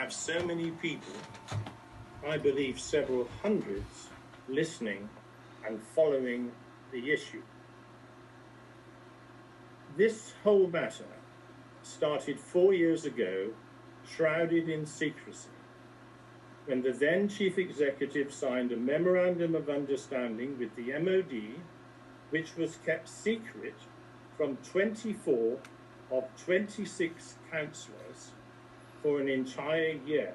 have so many people, I believe several hundreds, listening and following the issue. This whole matter started 4 years ago, shrouded in secrecy, when the then Chief Executive signed a Memorandum of Understanding with the MOD, which was kept secret from 24 of 26 councillors for an entire year.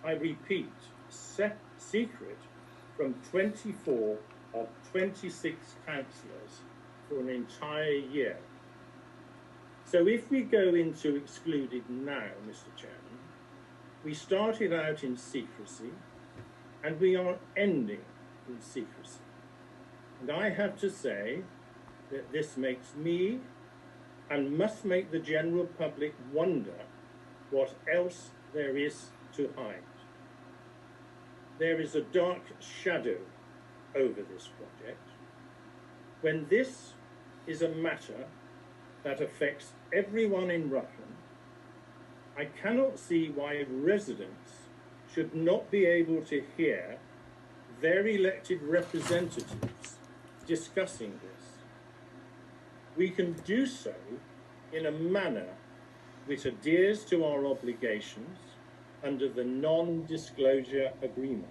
I repeat, secret from 24 of 26 councillors for an entire year. So if we go into excluded now, Mr. Chairman, we started out in secrecy and we are ending in secrecy. And I have to say that this makes me and must make the general public wonder what else there is to hide. There is a dark shadow over this project, when this is a matter that affects everyone in Rutland. I cannot see why residents should not be able to hear their elected representatives discussing this. We can do so in a manner which adheres to our obligations under the non-disclosure agreement.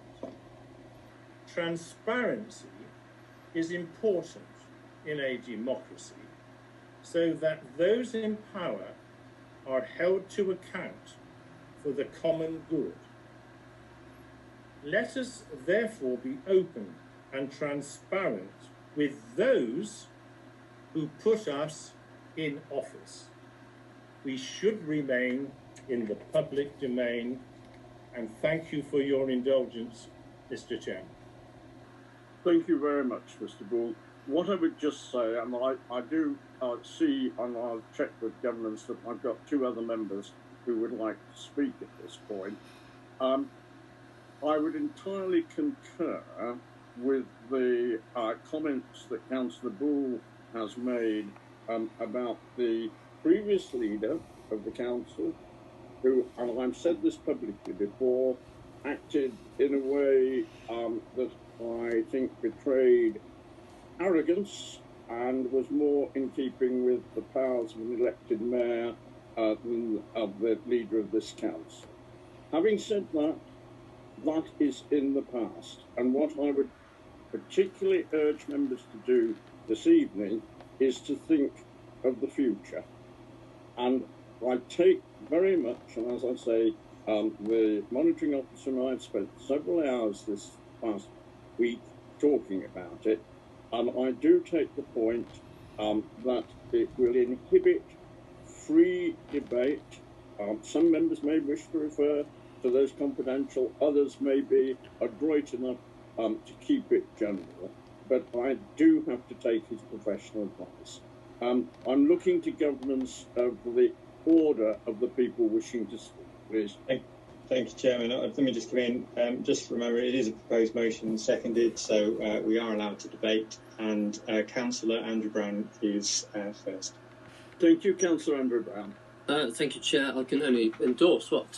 Transparency is important in a democracy so that those in power are held to account for the common good. Let us therefore be open and transparent with those who put us in office. We should remain in the public domain, and thank you for your indulgence, Mr. Chairman. Thank you very much, Mr. Bull. What I would just say, and I do see, and I'll check with governance, that I've got two other members who would like to speak at this point. I would entirely concur with the comments that Councillor Bull has made about the previous leader of the council, who, and I've said this publicly before, acted in a way that I think betrayed arrogance and was more in keeping with the powers of an elected mayor than of the leader of this council. Having said that, that is in the past, and what I would particularly urge members to do this evening is to think of the future. And I take very much, and as I say, the monitoring officer and I have spent several hours this past week talking about it, and I do take the point that it will inhibit free debate. Some members may wish to refer to those confidential, others may be adroit enough to keep it general, but I do have to take his professional advice. I'm looking to governance of the order of the people wishing to speak, please. Thank you, Chairman. Let me just come in. Just remember, it is a proposed motion, seconded, so we are allowed to debate, and Councillor Andrew Brown is first. Thank you, Councillor Andrew Brown. Thank you, Chair. I can only endorse what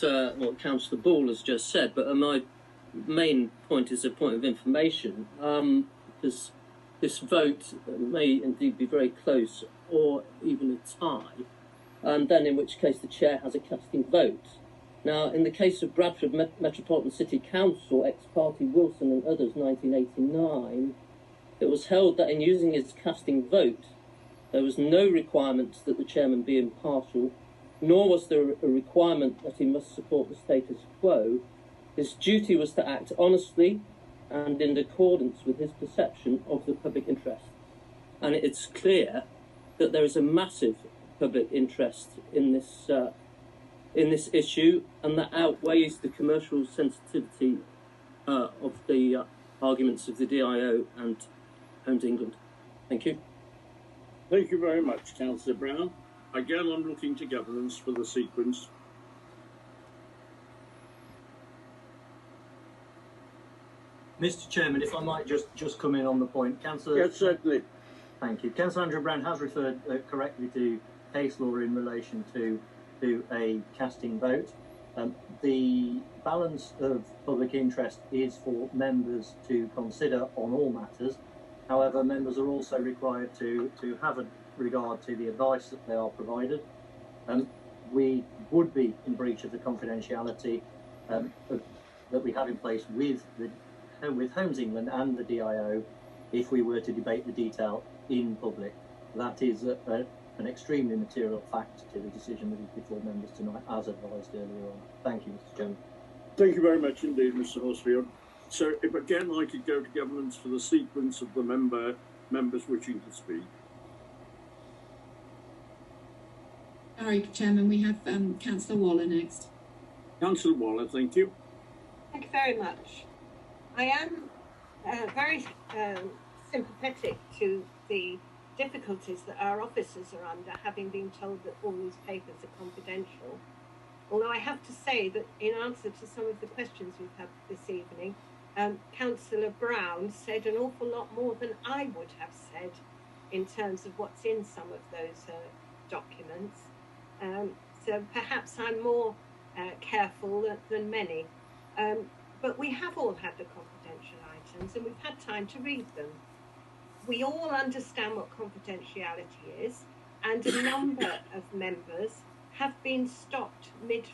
Councillor Ball has just said, but my main point is a point of information, because this vote may indeed be very close or even a tie, and then in which case the Chair has a casting vote. Now, in the case of Bradford Metropolitan City Council, ex-party Wilson and others, 1989, it was held that in using his casting vote, there was no requirement that the chairman be impartial, nor was there a requirement that he must support the status quo. His duty was to act honestly and in accordance with his perception of the public interest. And it's clear that there is a massive public interest in this issue, and that outweighs the commercial sensitivity of the arguments of the DIO and Homes England. Thank you. Thank you very much, Councillor Brown. Again, I'm looking to governance for the sequence. Mr. Chairman, if I might just come in on the point. Councillor... Yes, certainly. Thank you. Councillor Andrew Brown has referred correctly to case law in relation to a casting vote. the balance of public interest is for members to consider on all matters. However, members are also required to have a regard to the advice that they are provided. We would be in breach of the confidentiality that we have in place with Homes England and the DIO if we were to debate the detail in public. That is an extremely material fact to the decision that is before members tonight, as advised earlier on. Thank you, Mr. Chairman. Thank you very much indeed, Mr. Horsfield. So, if again I could go to governance for the sequence of the members wishing to speak. Sorry, Chairman, we have Councillor Waller next. Councillor Waller, thank you. Thank you very much. I am very sympathetic to the difficulties that our officers are under, having been told that all these papers are confidential. Although I have to say that in answer to some of the questions we've had this evening, Councillor Brown said an awful lot more than I would have said in terms of what's in some of those documents. So perhaps I'm more careful than many. But we have all had the confidential items and we've had time to read them. We all understand what confidentiality is, and a number of members have been stopped mid